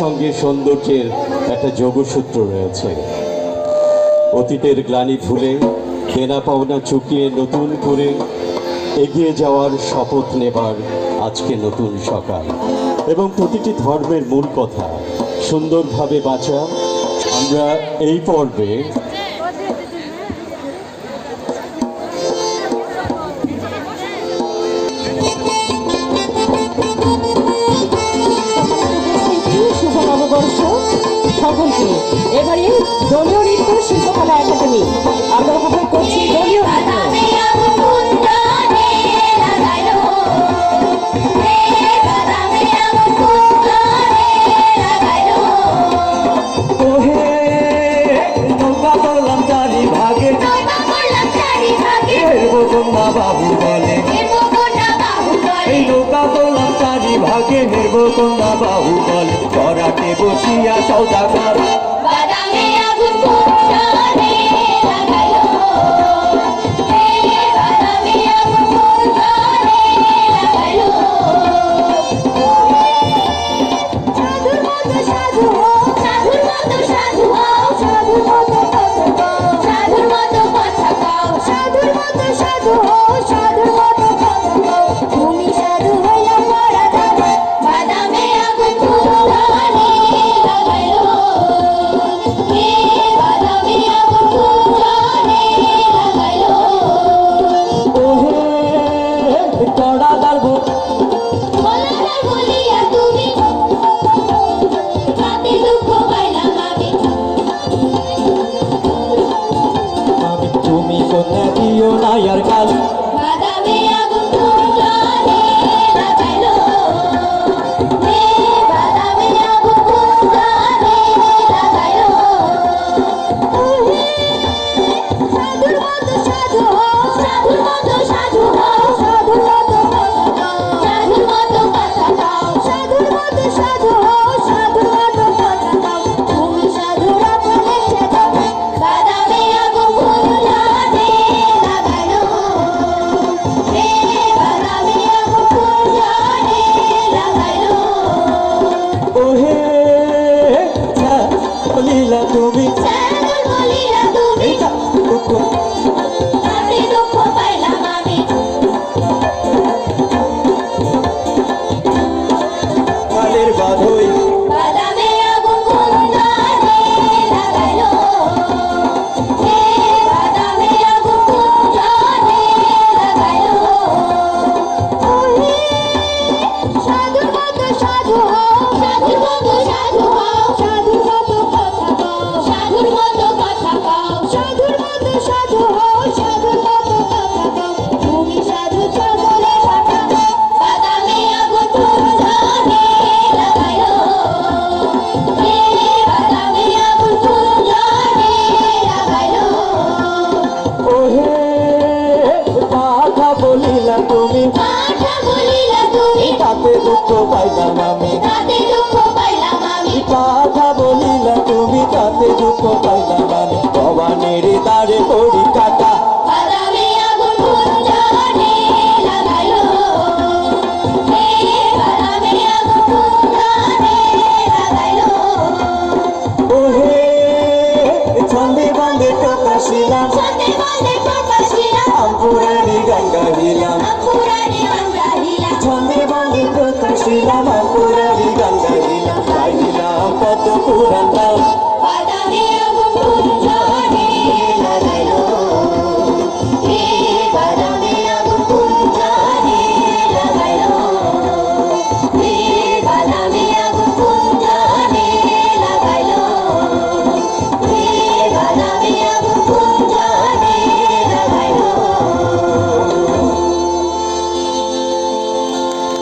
সঙ্গে সৌন্দর্যের একটা যোগসূত্র রয়েছে। অতীতের গ্লানি ভুলে দেনা পাওনা চুকিয়ে নতুন করে এগিয়ে যাওয়ার শপথ নেবার আজকে নতুন সকাল, এবং প্রতিটি ধর্মের মূল কথা সুন্দরভাবে বাঁচা। আমরা এই পর্বে সকলকে এবারে দলীয় নৃত্য শিল্পকলা একাডেমি আমরা উপভোগ করছি দলীয় বাবু বলে এই নৌকা তোলাম চারি ভাগে নেব কন্যা বাবু বলে করাতে বসিয়া সৌদাগর ভবানের দ্বারে পড়ি কাটা ছন্দে বন্দে প্রকাশিলাম আমপুরারি গঙ্গা হিলাম ছন্দে বন্দে প্রকাশিলাম আমপুরারি গঙ্গা হিলাম গাইলাম কত পুরাণ নাম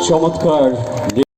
চমৎকার